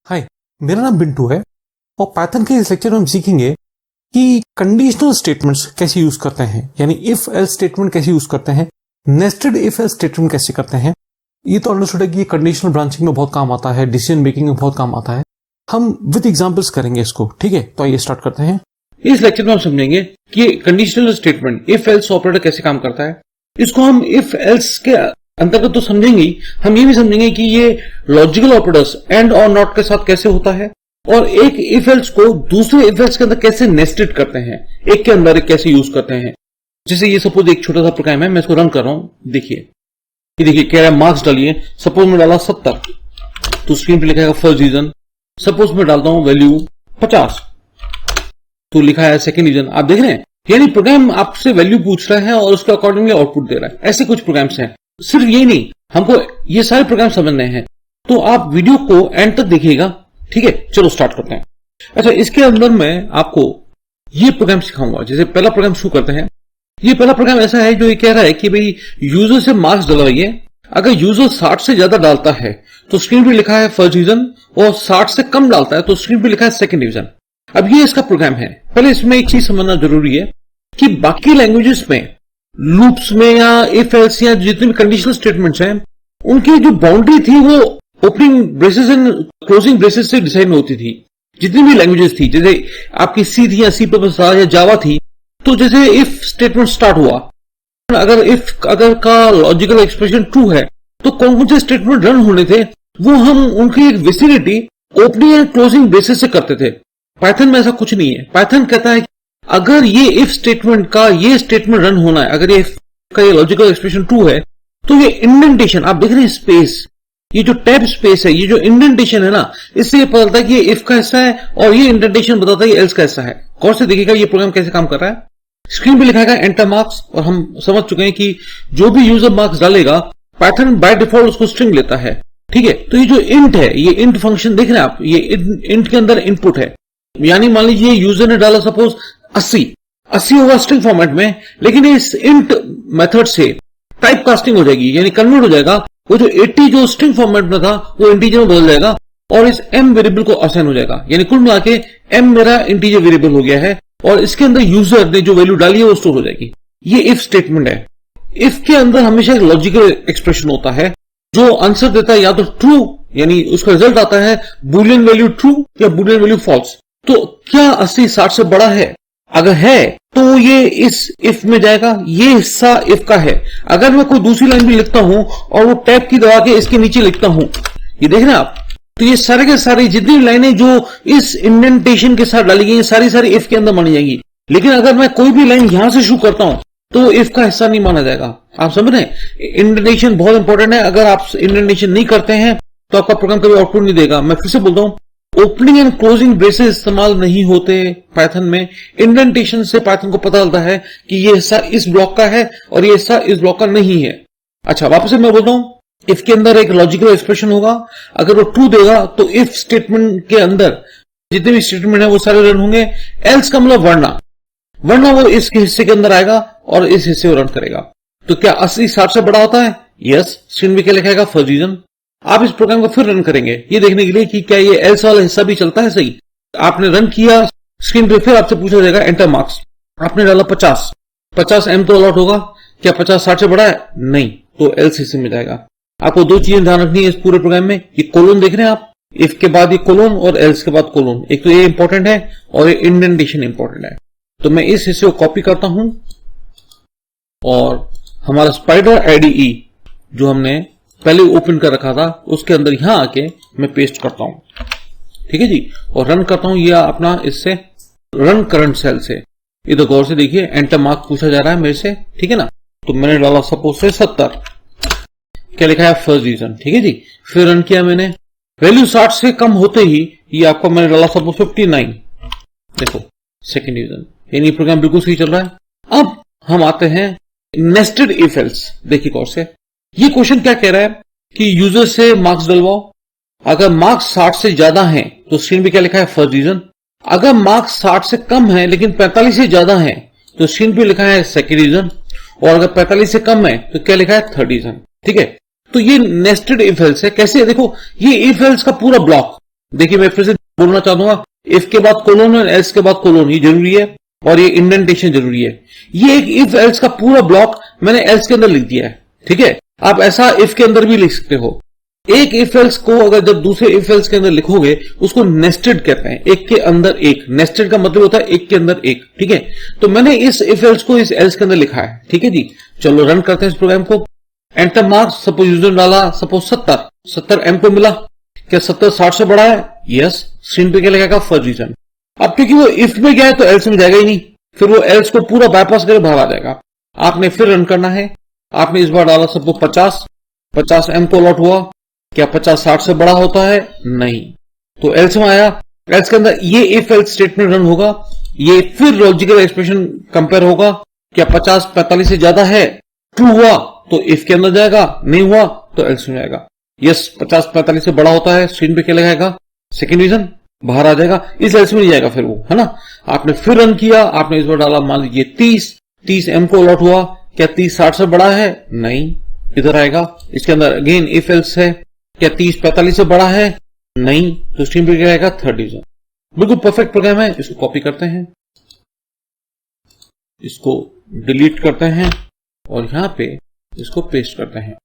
हाय, मेरा नाम बिंटू है और पाइथन के इस लेक्चर में हम सीखेंगे कि कंडीशनल स्टेटमेंट्स कैसे यूज करते हैं, यानी इफ एल्स स्टेटमेंट कैसे यूज करते हैं, नेस्टेड इफ एल्स स्टेटमेंट कैसे करते हैं। ये तो अंडरस्टूड है कि ये कंडीशनल ब्रांचिंग में बहुत काम आता है, डिसीजन मेकिंग में बहुत काम आता है। हम विद एग्जांपल्स करेंगे इसको, ठीक है। तो आइए स्टार्ट करते हैं। इस लेक्चर में हम समझेंगे कि conditional statement if else operator कैसे काम करता है। इसको हम इफ एल्स के अंतर्गत तो समझेंगे ही, हम ये भी समझेंगे कि ये लॉजिकल ऑपरेटर्स एंड और नॉट के साथ कैसे होता है और एक इफ एल्स को दूसरे इफ एल्स के अंदर कैसे नेस्टेड करते हैं, एक के अंदर एक कैसे यूज करते हैं। जैसे ये सपोज एक छोटा सा प्रोग्राम है, मैं इसको रन कर रहा हूं। देखिए ये देखिए कह रहा है मार्क्स डालिए। सपोज मैं डाला 70 तो स्क्रीन पे लिखा फर्स्ट डिवीजन। सपोज मैं डालता हूं वैल्यू 50 तो लिखा है सेकंड डिवीजन। आप देख रहे हैं, यानी प्रोग्राम आपसे वैल्यू पूछ रहा है और उसके अकॉर्डिंगली आउटपुट दे रहा है। ऐसे कुछ प्रोग्राम्स हैं। सिर्फ यही नहीं, हमको ये सारे प्रोग्राम समझने हैं, तो आप वीडियो को एंड तक देखिएगा, ठीक है। चलो स्टार्ट करते हैं। अच्छा, इसके अंदर मैं आपको ये प्रोग्राम सिखाऊंगा। जैसे पहला प्रोग्राम शुरू करते हैं। ये पहला प्रोग्राम ऐसा है जो ये कह रहा है कि भाई यूजर से मार्क्स डलवाइए। अगर यूजर 60 से ज्यादा डालता है तो स्क्रीन पे लिखा है फर्स्ट डिवीजन, और 60 से कम डालता है तो स्क्रीन पे लिखा है सेकंड डिवीजन। अब ये इसका प्रोग्राम है। पहले इसमें एक चीज समझना जरूरी है कि बाकी लैंग्वेजेस में, लूप्स में या इफ एल्स या जितने भी कंडीशनल स्टेटमेंट्स हैं, उनकी जो बाउंड्री थी वो opening braces and closing braces से डिसाइड होती थी। जितनी भी लैंग्वेजेस थी, जैसे आपकी सी थी या सी प्लस या जावा थी, तो जैसे इफ स्टेटमेंट स्टार्ट हुआ, अगर का लॉजिकल एक्सप्रेशन ट्रू है तो कौन कौन से स्टेटमेंट रन होने थे वो हम उनकी एक vicinity opening and closing braces से करते थे। पाइथन में ऐसा कुछ नहीं है। पाइथन कहता है अगर ये इफ स्टेटमेंट का ये स्टेटमेंट रन होना है, अगर ये इफ का ये लॉजिकल एक्सप्रेशन ट्रू है, तो ये इंडेंटेशन आप देख रहे हैं, स्पेस, ये जो टैब स्पेस है, ये जो इंडेंटेशन है ना, इससे ये पता चलता है कि ये इफ का हिस्सा है और ये इंडेंटेशन बताता है ये एल्स का हिस्सा है। गौर से देखिएगा ये प्रोग्राम कैसे काम कर रहा है। स्क्रीन पे लिखा है एंटर मार्क्स, और हम समझ चुके हैं कि जो भी यूजर मार्क्स डालेगा पाइथन बाय डिफॉल्ट उसको स्ट्रिंग लेता है, ठीक है। तो ये जो इंट है, ये इंट फंक्शन देख रहे हैं आप, ये इंट के अंदर इनपुट है। यानी मान लीजिए यूजर ने डाला सपोज 80 होगा स्ट्रिंग फॉर्मेट में, लेकिन इस इंट मेथड से टाइप कास्टिंग हो जाएगी, यानी कन्वर्ट हो जाएगा। वो जो 80 जो स्ट्रिंग फॉर्मेट में था वो इंटीजर में बदल जाएगा और इस m वेरिएबल को असाइन हो जाएगा। यानी कुल मिला के m मेरा इंटीजर वेरिएबल हो गया है और इसके अंदर यूजर ने जो वैल्यू डाली है वो स्टोर हो जाएगी। ये इफ स्टेटमेंट है। इफ के अंदर हमेशा एक लॉजिकल एक्सप्रेशन होता है जो आंसर देता है या तो ट्रू, यानी उसका रिजल्ट आता है बुलियन वैल्यू ट्रू या बुलियन वैल्यू फॉल्स। तो क्या 80 60 से बड़ा है? अगर है तो ये इस इफ में जाएगा, ये हिस्सा इफ का है। अगर मैं कोई दूसरी लाइन भी लिखता हूं और वो टैब की दबा के इसके नीचे लिखता हूं, ये देख रहे हैं आप, तो ये सारे के सारे जितनी लाइनें जो इस इंडेंटेशन के साथ डाली गई सारी इफ के अंदर मानी जाएंगी। लेकिन अगर मैं कोई भी लाइन यहां से शुरू करता हूं तो इफ का हिस्सा नहीं माना जाएगा। आप समझ रहे हैं, इंडेंटेशन बहुत इंपॉर्टेंट है। अगर आप इंडेंटेशन नहीं करते हैं तो आपका प्रोग्राम कभी आउटपुट नहीं देगा। मैं फिर से बोलता हूं, ओपनिंग एंड क्लोजिंग ब्रेसेस इस्तेमाल नहीं होते पाइथन में। इंडेंटेशन से पाइथन को पता चलता है कि ये हिस्सा इस ब्लॉक का है और ये हिस्सा इस ब्लॉक का नहीं है। अच्छा, वापस से मैं बोलता हूं, इफ के अंदर एक लॉजिकल एक्सप्रेशन होगा, अगर वो ट्रू देगा तो इफ स्टेटमेंट के अंदर जितने भी स्टेटमेंट है वो सारे रन होंगे। एल्स का मतलब वरना वो इस हिस्से के अंदर आएगा और इस हिस्से को रन करेगा। तो क्या 80 60 से बड़ा होता है? यस। स्क्रीन पे क्या लिखेगा? First division. आप इस प्रोग्राम को फिर रन करेंगे ये देखने के लिए कि क्या ये एल्स वाला हिस्सा भी चलता है सही। आपने रन किया, स्क्रीन पे फिर आपसे पूछा जाएगा एंटर मार्क्स। आपने डाला 50 m तो अलॉट होगा। क्या 50 60 से बड़ा है? नहीं, तो एल्स हिस्से में जाएगा। आपको दो चीजें ध्यान रखनी है इस पूरे प्रोग्राम में। ये कोलोन देख रहे हैं आप, इफ के बाद ये कोलोन और एल्स के बाद कोलोन। एक तो ये इंपॉर्टेंट है और ये इंडेंटेशन इंपॉर्टेंट है। तो मैं इस हिस्से को कॉपी करता हूं और हमारा स्पाइडर IDE जो हमने पहले ओपन कर रखा था उसके अंदर यहां आके मैं पेस्ट करता हूं, ठीक है जी, और रन करता हूं ये अपना इससे रन करंट सेल से। इधर गौर से देखिए, एंटर मार्क पूछा जा रहा है मेरे से, ठीक है ना। तो मैंने डाला सपोज से 70, क्या लिखा है? फर्स्ट डिवीजन, ठीक है जी। फिर रन किया मैंने, वैल्यू 60 से कम होते ही ये आपको मैंने डाला सपोज 59, देखो सेकंड डिवीजन। यानी प्रोग्राम बिल्कुल सही चल रहा है। अब हम आते हैं नेस्टेड इफ एल्स। देखिए गौर से, ये क्वेश्चन क्या कह रहा है कि यूजर से मार्क्स डलवाओ। अगर मार्क्स 60 से ज्यादा हैं तो स्क्रीन पे क्या लिखा है? First division. अगर मार्क्स 60 से कम है लेकिन 45 से ज्यादा है तो स्क्रीन पे लिखा है सेकंड डिवीजन। और अगर 45 से कम है तो क्या लिखा है? थर्ड डिवीजन, ठीक है। तो ये नेस्टेड इफ एल्स है। कैसे? देखो, ये इफ एल्स का पूरा ब्लॉक देखिए मैं फिर से बोलना चाहूंगा, इफ के बाद कोलोन और एल्स के बाद कोलोन, ये जरूरी है और ये इंडेंटेशन जरूरी है। ये एक इफ एल्स का पूरा ब्लॉक मैंने एल्स के अंदर लिख दिया है, ठीक है। आप ऐसा इफ के अंदर भी लिख सकते हो। एक इफ एल्स को अगर जब दूसरे इफ एल्स के अंदर लिखोगे उसको नेस्टेड कहते हैं, एक के अंदर एक। नेस्टेड का मतलब होता है एक के अंदर एक, ठीक है। तो मैंने इस इफ एल्स को इस एल्स के अंदर लिखा है, ठीक है जी। चलो रन करते हैं इस प्रोग्राम को। एंटर मार्क्स, सपोज यूजर डाला सपोज 70 एम को मिला। क्या 70 60 से बड़ा है? यस। स्क्रीन पे क्या लिखेगा? Four region. अब क्योंकि वो इफ में गया है तो एल्स में जाएगा ही नहीं, फिर वो एल्स को पूरा बाईपास करके बाहर आ जाएगा। आपने फिर रन करना है। आपने इस बार डाला सपोज 50 एम को अलॉट हुआ। क्या 50 60 से बड़ा होता है? नहीं, तो एल्स में आया। एल्स के अंदर ये इफ एल्स स्टेटमेंट रन होगा, ये फिर लॉजिकल एक्सप्रेशन कंपेयर होगा। क्या 50 45 से ज्यादा है? ट्रू हुआ तो इफ के अंदर जाएगा, नहीं हुआ तो एल्स में जाएगा। यस, 50 45 से बड़ा होता है, स्क्रीन पे क्या लगाएगा? सेकंड रीजन, बाहर आ जाएगा, इस एल्स में नहीं जाएगा फिर वो, है ना। आपने फिर रन किया, आपने इस बार डाला मान लीजिए 30 एम को अलॉट हुआ। क्या 30 60 से बड़ा है? नहीं, इधर आएगा। इसके अंदर अगेन इफ एल्स है। क्या 30 45 से बड़ा है? नहीं, तो स्क्रीन पे क्या आएगा? Third region. बिल्कुल परफेक्ट प्रोग्राम है। इसको कॉपी करते हैं, इसको डिलीट करते हैं और यहां पे इसको पेस्ट करते हैं।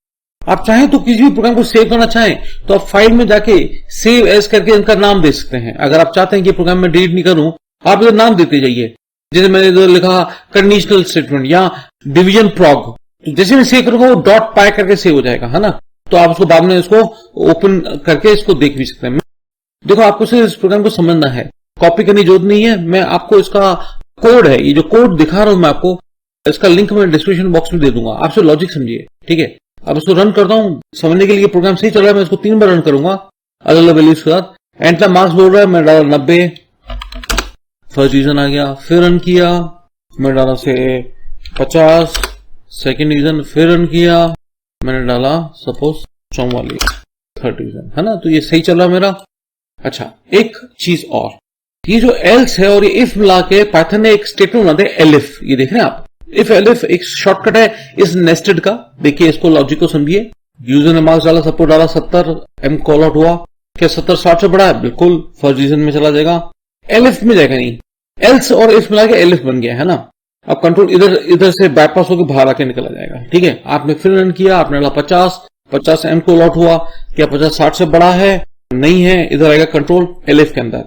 आप चाहें तो किसी भी प्रोग्राम को सेव करना चाहें तो आप फाइल में जाके सेव एज करके इनका नाम दे सकते हैं। अगर आप चाहते हैं कि प्रोग्राम में डिलीट नहीं करूं, आप इधर नाम देते जाइए। जैसे मैंने इधर लिखा कंडीशनल स्टेटमेंट या डिवीजन प्रॉग, तो जैसे मैं सेव करूंगा वो डॉट पाई करके सेव हो जाएगा, है ना। तो आप उसको बाद में इसको ओपन करके इसको देख भी सकते हैं। देखो, आपको सिर्फ इस प्रोग्राम को समझना है, कॉपी करने की जरूरत नहीं है। मैं आपको इसका कोड है, ये जो कोड दिखा रहा हूं मैं आपको, इसका लिंक मैं डिस्क्रिप्शन बॉक्स में दे दूंगा। आपसे लॉजिक समझिए, ठीक है। अब इसको रन करता हूं समझने के लिए। प्रोग्राम सही चल रहा है, मैं इसको 3 बार रन करूंगा अलग अलग वैल्यूज के साथ। एंटर मार्क्स बोल रहा है, मैं डाला 90, फर्स्ट रीजन आ गया। फिर रन किया, मैं डाला से 50, सेकेंड रीजन। फिर रन किया, मैंने डाला सपोज 44, थर्ड रीजन, है ना। तो ये सही चल रहा मेरा। अच्छा, एक चीज और, ये जो एल्स है और ये इफ मिला के पाइथन ने एक स्टेटमेंट बनाते हैं एलिफ। ये देख रहे हैं आप, इफ एलिफ एक शॉर्टकट है इस नेस्टेड का। देखिए इसको लॉजिक को समझिए। यूजर ने मार्क्स डाला, सपोज डाला 70, एम कॉल आउट हुआ। क्या 70 60 से बड़ा है? बिल्कुल, फर्स्ट रीजन में चला जाएगा, एलिफ में जाएगा नहीं। एल्स और इफ मिला के एलिफ बन गया, है ना। अब कंट्रोल इधर से बाईपास होकर बाहर आके निकला जाएगा, ठीक है। आपने फिर रन किया, आपने डाला 50 एम कॉल आउट हुआ। क्या 50 60 से बड़ा है? नहीं है, इधर आएगा कंट्रोल एलिफ के अंदर।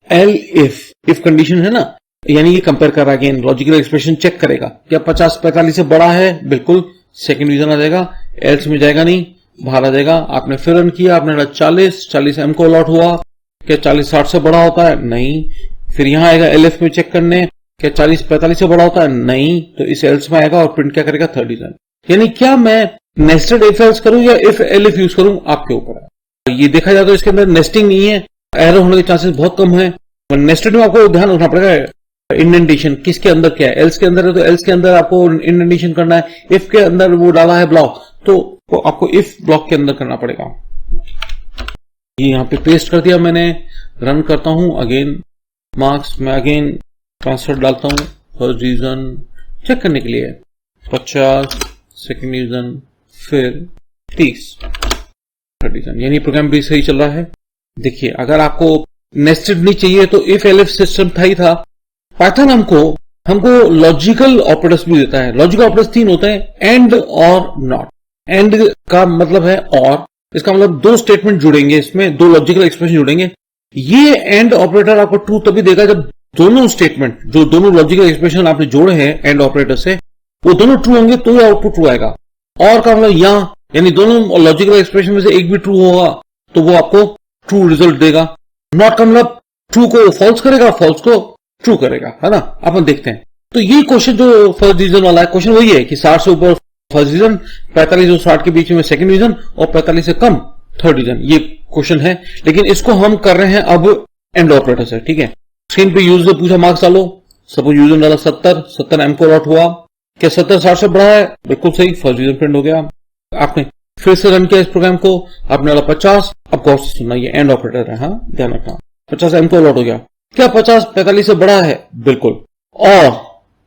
एल इफ कंडीशन है ना, यानी ये कंपेयर कर रहा है, अगेन लॉजिकल एक्सप्रेशन चेक करेगा। क्या 50 45 से बड़ा है? बिल्कुल, सेकंड रीजन आ जाएगा, एल्स में जाएगा नहीं, बाहर आ जाएगा। आपने फिर रन किया, आपने 40 एम को अलॉट हुआ। क्या 40 60 से बड़ा होता है? नहीं, फिर यहां आएगा एलिफ में चेक करने। क्या 40 45 से बड़ा होता है? नहीं, तो इस एल्स में आएगा और प्रिंट क्या करेगा? Third region. यानी क्या मैं नेस्टेड इफ एल्स करूं या इफ एलिफ यूज करूं, आपके ऊपर है। ये देखा जाए तो इसके अंदर नेस्टिंग नहीं है, एरर होने के चांसेस बहुत कम है। नेस्टेड में आपको ध्यान रखना पड़ेगा इंडेंटेशन किसके अंदर क्या है। एल्स के अंदर है तो एल्स के अंदर आपको इंडेंटेशन करना है। इफ के अंदर वो डाला है ब्लॉक, तो आपको इफ ब्लॉक के अंदर करना पड़ेगा। ये यहां पे पेस्ट कर दिया मैंने। रन करता हूं, अगेन मार्क्स में अगेन ट्रांसफर डालता हूं, फर्स्ट रीजन चेक करने के लिए 50, सेकेंड रीजन, फिर 30, थर्ड रीजन। यानी प्रोग्राम भी सही चल रहा है। देखिए, अगर आपको नेस्टेड नहीं चाहिए तो इफ एलिफ सिस्टम था ही था। पाइथन हमको लॉजिकल ऑपरेटर्स भी देता है। लॉजिकल ऑपरेटर्स 3 होते हैं, एंड और नॉट। एंड का मतलब है और, इसका मतलब 2 स्टेटमेंट जुड़ेंगे, इसमें 2 लॉजिकल एक्सप्रेशन जुड़ेंगे। ये एंड ऑपरेटर आपको ट्रू तभी देगा जब दोनों स्टेटमेंट, जो दोनों लॉजिकल एक्सप्रेशन आपने जोड़े हैं एंड ऑपरेटर से, वो दोनों ट्रू होंगे तो ही आउटपुट ट्रू आएगा। और का मतलब यहां, यानी दोनों लॉजिकल एक्सप्रेशन में से एक भी ट्रू होगा तो वो आपको ट्रू रिजल्ट देगा। नॉट का मतलब ट्रू को फॉल्स करेगा, फॉल्स को ट्रू करेगा, है ना। अपन देखते हैं। तो ये क्वेश्चन जो फर्स्ट डिवीजन वाला है, क्वेश्चन वही है कि 60 से ऊपर फर्स्ट डिवीजन, 45 और 60 के बीच में सेकंड डिवीजन और 45 से कम थर्ड डिवीजन। ये क्वेश्चन है, लेकिन इसको हम कर रहे हैं अब एंड ऑपरेटर से, ठीक है। स्क्रीन पे यूजर से पूछा मार्क्स डालो, सपोज यूजर डाला 70 एम को अलॉट हुआ। क्या 70 60 से बड़ा है? बिल्कुल सही, फर्स्ट डिवीजन प्रिंट हो गया। आपने फिर से रन किया इस प्रोग्राम को, आपने डाला 50। अब गौर से सुनना, ये एंड ऑपरेटर है, हाँ ध्यान रखना। 50 एम को अलॉट हो गया। क्या 50 45 से बड़ा है? बिल्कुल, और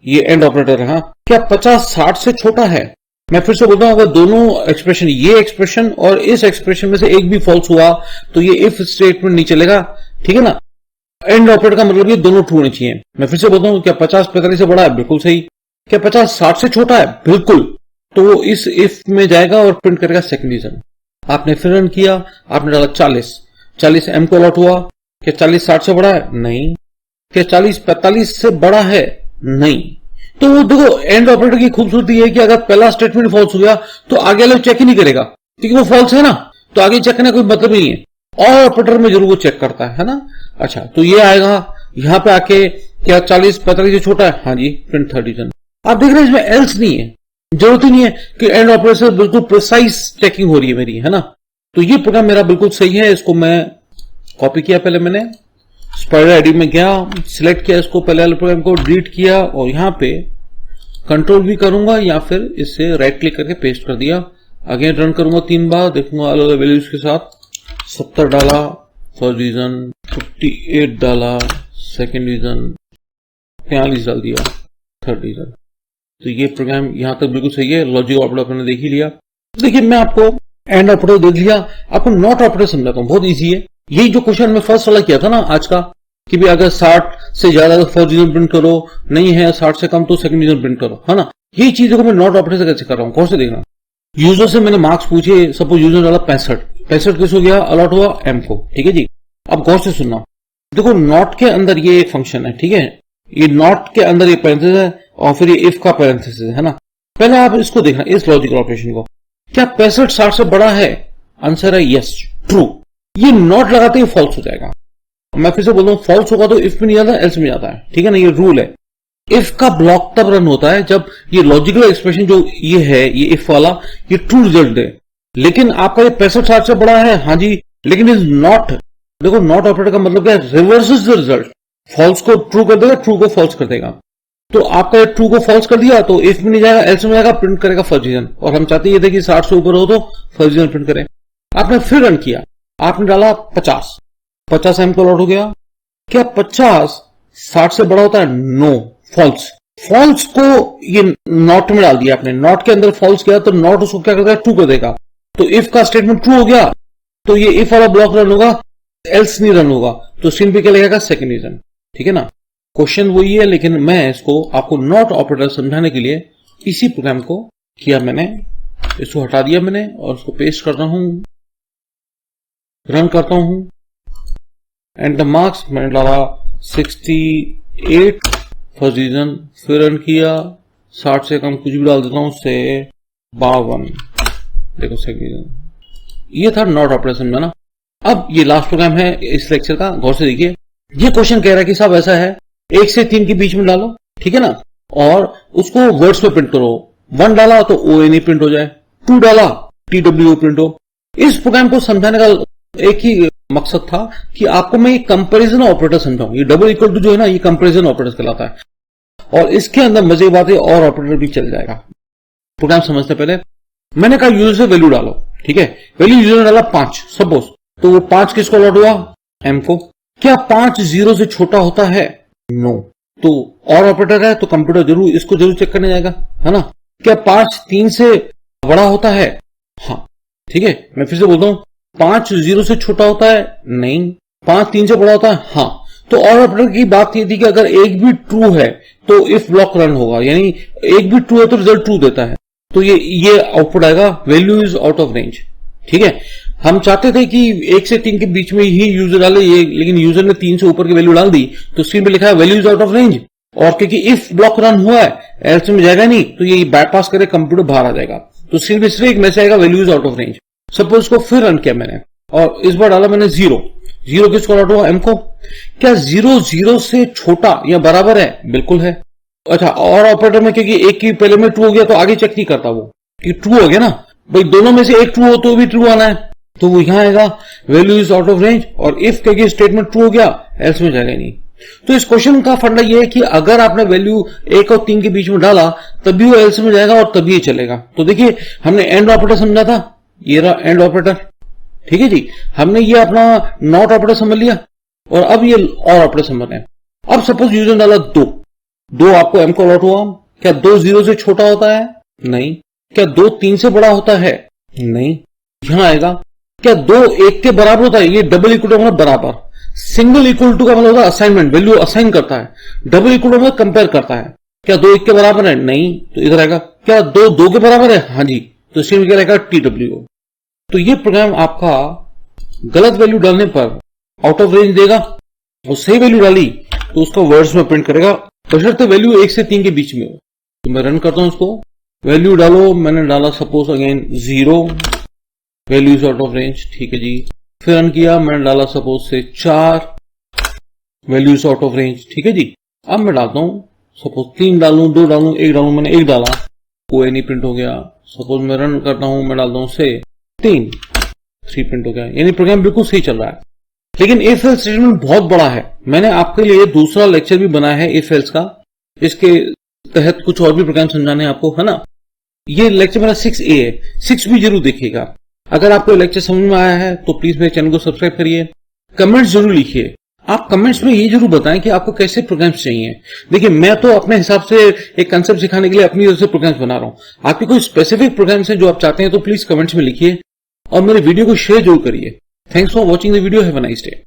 ये एंड ऑपरेटर है। हाँ, क्या 50 60 से छोटा है? मैं फिर से बोलता हूं, अगर दोनों एक्सप्रेशन, ये एक्सप्रेशन और इस एक्सप्रेशन में से एक भी फॉल्स हुआ तो ये इफ स्टेटमेंट नहीं चलेगा, ठीक है ना। एंड ऑपरेटर का मतलब ये दोनों ट्रू होने चाहिए। मैं फिर से बोलता हूं, क्या 50 45 से बड़ा है? बिल्कुल सही। क्या 50 60 से छोटा है? बिल्कुल। तो वो इस इफ में जाएगा और प्रिंट करेगा सेकंड रीजन। आपने फिर रन किया, आपने डाला 40 एम को अलॉट हुआ। क्या 40 60 से बड़ा है? नहीं। क्या 40 45 से बड़ा है? नहीं। तो वो देखो, एंड ऑपरेटर की खूबसूरती है कि अगर पहला स्टेटमेंट फॉल्स हो गया तो आगे वाले चेक ही नहीं करेगा, क्योंकि वो फॉल्स है ना, तो आगे चेक करने का कोई मतलब ही नहीं है। और ऑपरेटर में जरूर वो चेक करता है ना। अच्छा, तो ये आएगा यहां पे आके, क्या 40 45 से छोटा है? हाँ जी, प्रिंट थर्ड रीजन। आप देख रहे हैं इसमें एल्स नहीं है, जरूरत ही नहीं है कि एंड ऑपरेटर से बिल्कुल प्रिसाइज चेकिंग हो रही है मेरी, है ना। तो ये प्रोग्राम मेरा बिल्कुल सही है। इसको मैं कॉपी किया, पहले मैंने स्पाइडर आईडी में गया, सिलेक्ट किया इसको, पहले वाले प्रोग्राम को डिलीट किया और यहां पे कंट्रोल भी करूंगा या फिर इससे राइट क्लिक करके पेस्ट कर दिया। अगेन रन करूंगा 3 बार, देखूंगा अलग अलग वैल्यूज के साथ। 70 डाला फर्स्ट रीजन, 58 डाला सेकेंड रीजन, 43 डाल दिया थर्ड रीजन। तो ये प्रोग्राम यहां तक बिल्कुल सही है। लॉजिक ऑपरेटर आपने देख ही लिया। देखिए, मैं आपको एंड ऑपरेटर देख लिया, आपको नॉट ऑपरेटर समझाता हूं, बहुत इजी है। यही जो क्वेश्चन में फर्स्ट वाला किया था ना आज का, कि भी अगर 60 से ज्यादा तो फर्स्ट रीजन प्रिंट करो, नहीं है 60 से कम तो सेकंड रीजन प्रिंट करो, है ना। यही चीजों को मैं नॉट ऑपरेटर कैसे कर रहा हूं, कौन से देखना। यूजर से मैंने मार्क्स पूछे, सपोज यूजर डाला 65 किस हो गया, अलॉट हुआ एम को, ठीक है जी। अब गौर से सुनना, देखो नॉट के अंदर ये एक फंक्शन है, ठीक है। ये नॉट के अंदर ये पैरेंथेसिस है और फिर ये इफ का पैरेंथेसिस है ना। पहले आप इसको देखना, इस लॉजिकल ऑपरेशन को, क्या 65 60 से बड़ा है? आंसर है यस, ट्रू। ये नॉट लगाते ही फॉल्स हो जाएगा। मैं फिर से बोल रहा हूं, फॉल्स होगा तो इफ में नहीं जाता, एल्स में जाता है, ठीक है ना। ये रूल है। इफ का ब्लॉक तब रन होता है जब ये लॉजिकल एक्सप्रेशन जो ये है, ये इफ वाला, ये ट्रू रिजल्ट दे। लेकिन आपका ये 65 60 से बड़ा है, हाँ जी, लेकिन इज नॉट। देखो, नॉट ऑपरेटर का मतलब क्या है, रिवर्सेस द रिजल्ट। फॉल्स को ट्रू कर देगा, ट्रू को फॉल्स कर देगा। तो आपका ट्रू को फॉल्स कर दिया तो इफ में नहीं जाएगा, एल्स में जाएगा, प्रिंट करेगा फर्स्ट रीजन। और हम चाहते ये थे कि 60 से ऊपर हो तो फर्स्ट रीजन प्रिंट करें। आपने फिर रन किया, आपने डाला 50 एम को अलॉट हो गया। क्या 50 60 से बड़ा होता है? No, false. फॉल्स को ये नॉट में डाल दिया आपने, नॉट के अंदर फॉल्स किया तो नॉट उसको क्या करता है, ट्रू कर देगा। तो इफ का स्टेटमेंट ट्रू हो गया तो ये इफ वाला ब्लॉक रन होगा, एल्स नहीं रन होगा। तो स्क्रीन पे क्या लिखेगा, सेकंड रीजन, ठीक है ना। क्वेश्चन वही है, लेकिन मैं इसको आपको नॉट ऑपरेटर समझाने के लिए इसी प्रोग्राम को किया मैंने। इसको हटा दिया मैंने और उसको पेस्ट कर रहा हूं, रन करता हूं। एंड द मार्क्स मैंने डाला 68 फर्स्ट रीजन, फिर रन किया, 60 से कम कुछ भी डाल देता हूं, से 52, देखो सेकंड रीजन। ये था नॉट ऑपरेटर समझाना। अब ये लास्ट प्रोग्राम है इस लेक्चर का, गौर से देखिए। ये क्वेश्चन कह रहा है कि साहब ऐसा है, 1 से 3 के बीच में डालो, ठीक है ना, और उसको वर्ड्स में प्रिंट करो। 1 डाला तो ONE प्रिंट हो जाए, 2 डाला TWO प्रिंट हो। इस प्रोग्राम को समझाने का एक ही मकसद था कि आपको मैं एक कंपैरिजन ऑपरेटर समझाऊं। ये डबल इक्वल टू जो है ना, ये कंपैरिजन ऑपरेटर कहलाता है। और इसके अंदर मजे बात है, और ऑपरेटर भी चल जाएगा। प्रोग्राम समझते पहले मैंने कहा यूजर से वैल्यू डालो, ठीक है। वैल्यू यूजर ने डाला 5 सपोज, तो वो 5 किसको अलॉट हुआ, एम को। क्या 5 0 से छोटा होता है? नो। तो और ऑपरेटर है तो कंप्यूटर जरूर इसको जरूर चेक करने जाएगा, है ना। क्या 5 3 से बड़ा होता है? हाँ, ठीक है। मैं फिर से बोलता हूं, 5 0 से छोटा होता है? नहीं। 5 3 से बड़ा होता है? हाँ। तो और ऑपरेटर की बात ये थी कि अगर एक भी ट्रू है तो इफ ब्लॉक रन होगा, यानी एक भी ट्रू है तो रिजल्ट ट्रू देता है। तो ये आउटपुट आएगा, value is out of range, ठीक है। हम चाहते थे कि 1 से 3 के बीच में ही यूजर डाले ये, लेकिन यूजर ने 3 से ऊपर की वैल्यू डाल दी, तो स्क्रीन पे लिखा है value is out of range. और क्योंकि इफ ब्लॉक रन हुआ है, एल्स में जाएगा नहीं, तो ये बाईपास करे कंप्यूटर बाहर आ जाएगा। तो स्क्रीन पे सिर्फ एक मैसेज आएगा, value is out of range. Suppose इसको फिर रन किया मैंने और इस बार डाला मैंने 0 किसको अलॉट हुआ, एम को। क्या 0 0 से छोटा या बराबर है? बिल्कुल है। अच्छा, और ऑपरेटर में क्योंकि एक की पहले में ट्रू हो गया तो आगे चेक नहीं करता, वो कि ट्रू हो गया ना भाई, दोनों में से एक ट्रू हो तो भी ट्रू आना है, तो वो यहां आएगा value is out of range. और इफ क्योंकि स्टेटमेंट ट्रू हो गया, एल्स में जाएगा नहीं। तो इस क्वेश्चन का फंडा यह है कि अगर आपने वैल्यू 1 और 3 के बीच में डाला तभी वो एल्स में जाएगा और तभी ये चलेगा। तो देखिए, हमने एंड ऑपरेटर समझा था, ये रहा एंड ऑपरेटर, ठीक है जी। हमने ये अपना नॉट ऑपरेटर समझ लिया और अब ये और ऑपरेटर समझ रहे हैं। अब सपोज यूजर डाला 2 आपको एम को अलॉट हुआ। क्या 2 0 से छोटा होता है? नहीं। क्या 2 3 से बड़ा होता है? नहीं। यहां आएगा क्या 2 1 के बराबर होता है? ये डबल इक्वल टू मतलब बराबर। सिंगल इक्वल टू का मतलब होता है असाइनमेंट, वैल्यू असाइन करता है। डबल इक्वल टू मतलब कंपेयर करता है। क्या 2 1 के बराबर है? नहीं। तो इधर आएगा क्या 2 2 के बराबर है? हाँ जी। तो इसमें क्या रहेगा? TWO। तो ये प्रोग्राम आपका गलत वैल्यू डालने पर आउट ऑफ रेंज देगा और सही वैल्यू डाली तो उसको वर्ड्स में प्रिंट करेगा, बशर्ते वैल्यू 1 से 3 के बीच में हो। तो मैं रन करता हूं इसको। वैल्यू डालो, मैंने डाला suppose again 0, value is out of range. ठीक है जी। फिर रन किया, मैंने डाला सपोज से 4, value is out of range. ठीक है जी। अब मैं डालता हूं सपोज 3 डालूं, 2 डालूं, 1 डालूं, मैंने 1 डाला, कोई नहीं प्रिंट हो गया। सपोज मैं रन करता हूं, मैं डालता हूं से 3 प्रिंट हो गया। यानी प्रोग्राम बिल्कुल सही चल रहा है। लेकिन इफ एल्स स्टेटमेंट बहुत बड़ा है। मैंने आपके लिए दूसरा लेक्चर भी बनाया है इफ एल्स का, इसके तहत कुछ और भी प्रोग्राम समझाने हैं आपको, है ना। ये लेक्चर मेरा 6A है, 6 भी जरूर देखिएगा। अगर आपको लेक्चर समझ में आया है तो प्लीज मेरे चैनल को सब्सक्राइब करिए, कमेंट्स जरूर लिखिए। आप कमेंट्स में ये जरूर बताएं कि आपको कैसे प्रोग्राम्स चाहिए। देखिए, मैं तो अपने हिसाब से एक कंसेप्ट सिखाने के लिए अपनी तरफ से प्रोग्राम्स बना रहा हूं। आपके कोई स्पेसिफिक प्रोग्राम्स हैं जो आप चाहते हैं तो प्लीज कमेंट्स में लिखिए और मेरे वीडियो को शेयर जरूर करिए। Thanks for watching the video. Have a nice day.